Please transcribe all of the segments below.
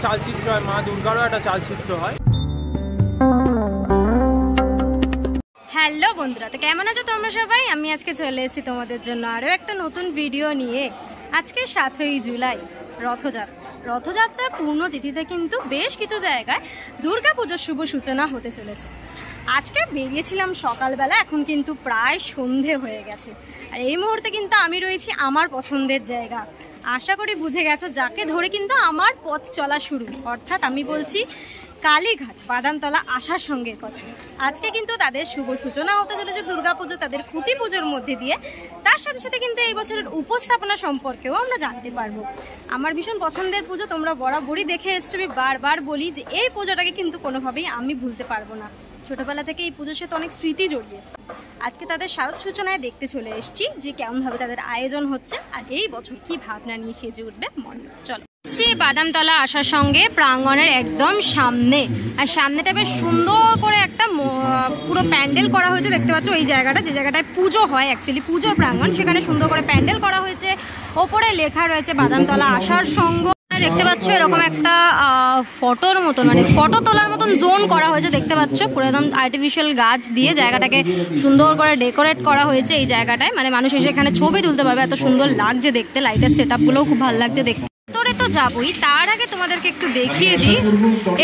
চালচিত্র হয়, মা দুর্গারও একটা চালচিত্র হয়। হ্যালো বন্ধুরা, তো কেমন আছো তোমরা সবাই? আমি আজকে চলে এসেছি তোমাদের জন্য আরও একটা নতুন ভিডিও নিয়ে। আজকে 7ই জুলাই, রথযাত্রার পূর্ণতিথিতে কিন্তু বেশ কিছু জায়গায় দুর্গাপুজোর শুভ সূচনা হতে চলেছে। আজকে বেরিয়েছিলাম সকালবেলা, এখন কিন্তু প্রায় সন্ধে হয়ে গেছে। আর এই মুহূর্তে কিন্তু আমি রয়েছি আমার পছন্দের জায়গা। আশা করি বুঝে গেছো যাকে ধরে কিন্তু আমার পথ চলা শুরু, অর্থাৎ আমি বলছি কালীঘাট বাদামতলা আশার সঙ্গে কথা। আজকে কিন্তু তাদের শুভ সূচনা হতে চলেছে দুর্গাপুজো, তাদের খুঁটি পুজোর মধ্যে দিয়ে। তার সাথে সাথে কিন্তু এই বছরের উপস্থাপনা সম্পর্কেও আমরা জানতে পারবো। আমার ভীষণ পছন্দের পুজো, তোমরা বরাবরই দেখে এসছো। আমি বারবার বলি যে এই পুজোটাকে কিন্তু কোনোভাবেই আমি ভুলতে পারবো না। ছোটোবেলা থেকে এই পুজোর সাথে অনেক স্মৃতি জড়িয়ে। আজকে তাদের শারদ সূচনায় দেখতে চলে এসেছি যে কেমনভাবে তাদের আয়োজন হচ্ছে আর এই বছর কি ভাবনা নিয়ে সেজে উঠবে মণ্ডপ। চলো বাদামতলা আসার সঙ্গে প্রাঙ্গণের একদম সামনে, আর সামনেটা বেশ সুন্দর করে একটা পুরো প্যান্ডেল করা হয়েছে। দেখতে পাচ্ছ এই জায়গাটা, যে জায়গাটায় পুজো হয়, অ্যাকচুয়ালি পুজোর প্রাঙ্গণ, সেখানে সুন্দর করে প্যান্ডেল করা হয়েছে। ওপরে লেখা রয়েছে বাদামতলা আসার সঙ্গ। দেখতে পাচ্ছ এরকম একটা ফটোর মতন, মানে ফটো তোলার মতন জোন করা হয়েছে। দেখতে পাচ্ছ পুরো একদম আর্টিফিশিয়াল গাছ দিয়ে জায়গাটাকে সুন্দর করে ডেকোরেট করা হয়েছে। এই জায়গাটায় মানে মানুষ এসে এখানে ছবি তুলতে পারবে, এত সুন্দর লাগছে দেখতে। লাইটের সেট আপগুলোও খুব ভালো লাগছে দেখতে। তোরে তো যাবই, তার আগে তোমাদেরকে একটু দেখিয়ে দিই।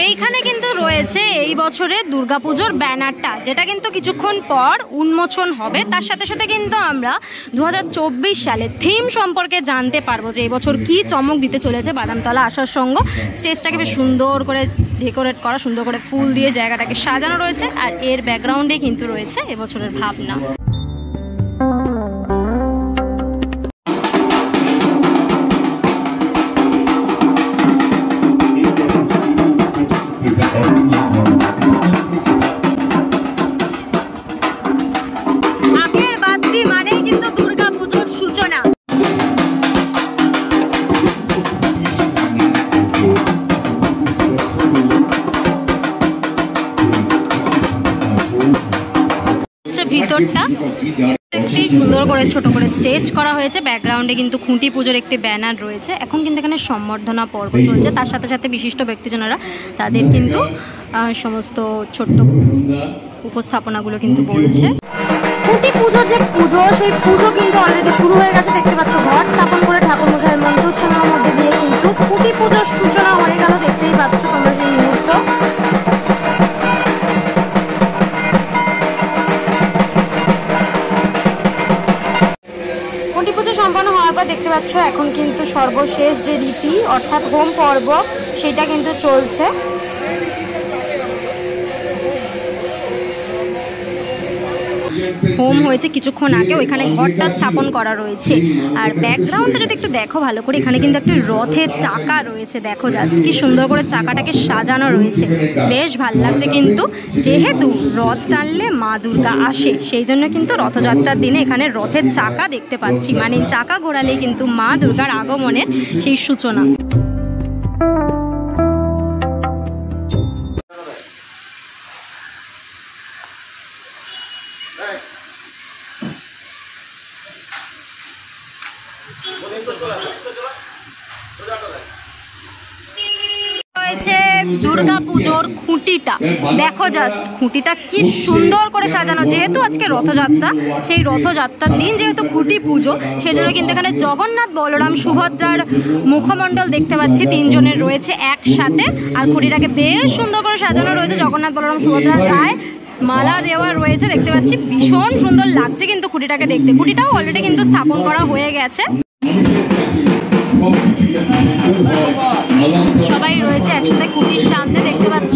এইখানে কিন্তু রয়েছে এই বছরের দুর্গাপুজোর ব্যানারটা, যেটা কিন্তু কিছুক্ষণ পর উন্মোচন হবে। তার সাথে সাথে কিন্তু আমরা 2024 সালে থিম সম্পর্কে জানতে পারবো যে এই বছর কি চমক দিতে চলেছে বাদামতলা আসার সঙ্গ। স্টেজটাকে বেশ সুন্দর করে ডেকোরেট করা, সুন্দর করে ফুল দিয়ে জায়গাটাকে সাজানো রয়েছে। আর এর ব্যাকগ্রাউন্ডে কিন্তু রয়েছে এবছরের ভাবনা। ভিতরটা একটি সুন্দর করে ছোট করে স্টেজ করা হয়েছে। ব্যাকগ্রাউন্ডে কিন্তু খুঁটি পুজোর একটি ব্যানার রয়েছে। এখন কিন্তু এখানে সম্বর্ধনা পর্ব চলছে। তার সাথে সাথে বিশিষ্ট ব্যক্তিজনেরা তাদের কিন্তু সমস্ত ছোট্ট উপস্থাপনাগুলো কিন্তু বলছে। খুঁটি পুজোর যে পুজো, সেই পুজো কিন্তু অলরেডি শুরু হয়ে গেছে। দেখতে পাচ্ছ ঘট স্থাপন করে ঠাকুর মশাইয়ের মন্ত্রোচ্চারণের মধ্যে দিয়ে কিন্তু খুঁটি পুজোর সূচনা হয়ে গেল। দেখতেই পাচ্ছ তোমরা সেই মুহূর্ত। সম্পন্ন হওয়ার পর দেখতে পাচ্ছ এখন কিন্তু সর্বশেষ যে রীতি, অর্থাৎ হোম পর্ব, সেটা কিন্তু চলছে। হোম হয়েছে কিছুক্ষণ আগে, ওইখানে ঘরটা স্থাপন করা রয়েছে। আর ব্যাকগ্রাউন্ডটা যদি একটু দেখো ভালো করে, এখানে কিন্তু একটা রথের চাকা রয়েছে। দেখো জাস্ট কি সুন্দর করে চাকাটাকে সাজানো রয়েছে, বেশ ভালো লাগছে। কিন্তু যেহেতু রথ টানলে মা দুর্গা আসে, সেই জন্য কিন্তু রথযাত্রার দিনে এখানে রথের চাকা দেখতে পাচ্ছি। মানে চাকা ঘোরালেই কিন্তু মা দুর্গার আগমনের সেই সূচনা। দুর্গাপুজোর খুঁটিটা দেখো জাস্ট, খুঁটিটা কি সুন্দর করে সাজানো। যেহেতু আজকে রথযাত্রা, সেই রথযাত্রার দিন যেহেতু খুঁটি পুজো, সেজন্য কিন্তু এখানে জগন্নাথ, বলরাম, সুভদ্রার মুখমণ্ডল দেখতে পাচ্ছি। তিনজনের রয়েছে একসাথে। আর খুঁটিটাকে বেশ সুন্দর করে সাজানো রয়েছে। জগন্নাথ, বলরাম, সুভদ্রার গায়ে মালা দেওয়া রয়েছে দেখতে পাচ্ছি। ভীষণ সুন্দর লাগছে কিন্তু খুঁটিটাকে দেখতে। খুঁটিটাও অলরেডি কিন্তু স্থাপন করা হয়ে গেছে। সবাই রয়েছে একসাথে খুঁটির সামনে, দেখতে পাচ্ছ।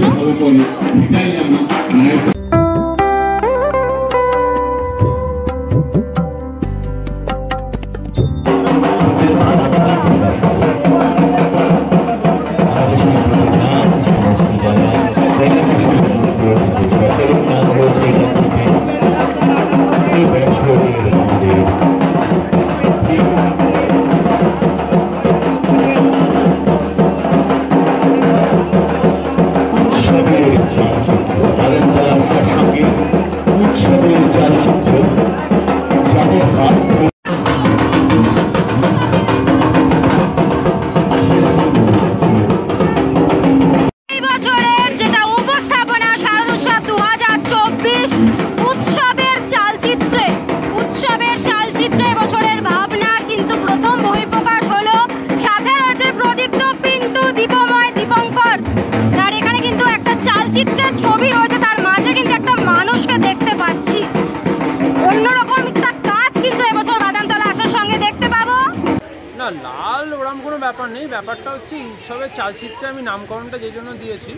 ব্যাপারটা হচ্ছে এই উৎসবের চালচিত্রে আমি নামকরণটা যে জন্য দিয়েছি,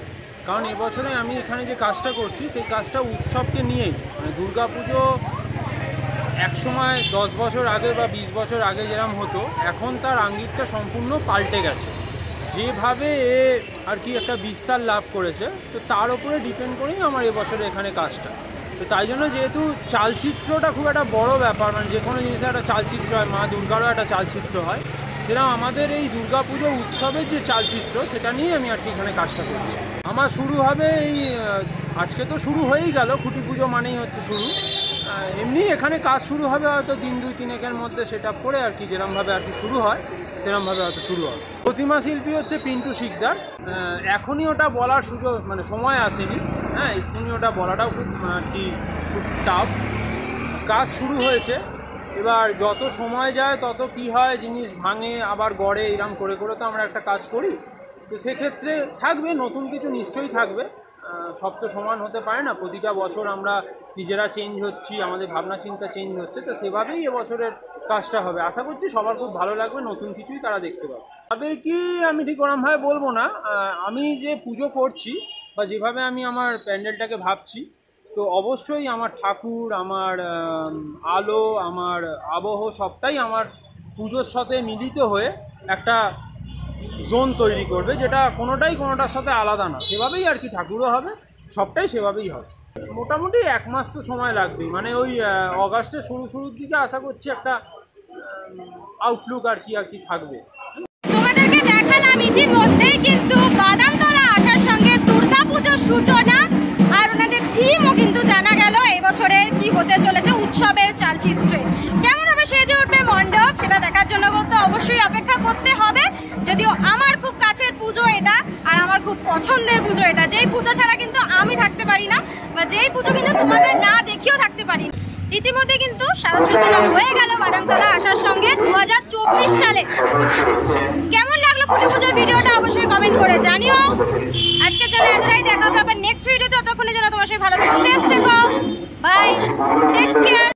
কারণ এবছরে আমি এখানে যে কাজটা করছি সেই কাজটা উৎসবকে নিয়েই, মানে দুর্গাপুজো একসময় 10 বছর আগে বা 20 বছর আগে যেরকম হতো, এখন তার আঙ্গিকটা সম্পূর্ণ পাল্টে গেছে। যেভাবে আর কি একটা বিস্তার লাভ করেছে, তো তার উপরে ডিপেন্ড করেই আমার এবছরে এখানে কাজটা। তো তাই জন্য যেহেতু চালচিত্রটা খুব একটা বড় ব্যাপার, মানে যে কোনো জিনিসের একটা চালচিত্র হয়, মা দুর্গারও একটা চালচিত্র হয়, সেরকম আমাদের এই দুর্গাপুজো উৎসবের যে চালচিত্র সেটা নিয়ে আমি আর কি এখানে কাজটা করছি। আমার শুরু হবে এই আজকে তো শুরু হয়েই গেল, খুঁটি পুজো মানেই হচ্ছে শুরু। এমনি এখানে কাজ শুরু হবে হয়তো দিন 2-3 মধ্যে, সেটা পরে আর কি যেরকমভাবে আর কি শুরু হয় সেরকমভাবে হয়তো শুরু হবে। প্রতিমা শিল্পী হচ্ছে পিন্টু শিকদার। এখনই ওটা বলার সুযোগ মানে সময় আসেনি, হ্যাঁ, এখনই ওটা বলাটাও খুব আর কি খুব টাফ। কাজ শুরু হয়েছে, এবার যত সময় যায় তত কি হয়, জিনিস ভাঙে আবার গড়ে, এরকম করে করে তো আমরা একটা কাজ করি। তো সেক্ষেত্রে থাকবে নতুন কিছু, নিশ্চয়ই থাকবে। সব তো সমান হতে পারে না, প্রতিটা বছর আমরা নিজেরা চেঞ্জ হচ্ছি, আমাদের ভাবনা চিন্তা চেঞ্জ হচ্ছে, তো সেভাবেই এবছরের কাজটা হবে। আশা করছি সবার খুব ভালো লাগবে, নতুন কিছুই তারা দেখতে পাবে। তবে কি আমি ঠিক ওরমভাবে বলবো না, আমি যে পুজো করছি বা যেভাবে আমি আমার প্যান্ডেলটাকে ভাবছি, তো অবশ্যই আমার ঠাকুর, আমার আলো, আমার আবহ সবটাই আমার পুজোর সাথে মিলিত হয়ে একটা জোন তৈরি করবে, যেটা কোনোটার সাথে আলাদা না। সেভাবেই আর কি ঠাকুরও হবে, সবটাই সেভাবেই হবে। মোটামুটি 1 মাস তো সময় লাগবেই, মানে ওই অগাস্টের শুরুর দিকে আশা করছি একটা আউটলুক আর কি থাকবে। তোমাদেরকে দেখালাম ইতিমধ্যেই কিন্তু বাদামতলা আসার সঙ্গে দুর্গাপুজোর সূচনা, আর ওনাদের থিমও কিন্তু জানা গেল এবছরের কি হতে চলেছে উৎসবের চালচিত্রে। কেমন হবে সেজে উঠবে মণ্ডপ, সেটা দেখার জন্য তো অবশ্যই অপেক্ষা করতে হবে। যদিও আমার খুব কাছের পুজো এটা, আর আমার খুব পছন্দের পুজো এটা, যেই পুজো ছাড়া কিন্তু আমি থাকতে পারি না, বা যেই পুজো কিন্তু তোমাদের না দেখিয়েও থাকতে পারি না। ইতিমধ্যে কিন্তু সূচনা হয়ে গেল বাদামতলা আসার সঙ্গে 2024 সালে। কেমন লাগলো খুঁটি পুজোর ভিডিওটা অবশ্যই কমেন্ট করে জানিও। আজকের জন্য এতটাই, দেখা হবে আবার নেক্সট ভিডিওতে। ততক্ষণের জন্য তোমার সবাই ভালো থেকো, সেফ থেকো, বাই, টেক কেয়ার।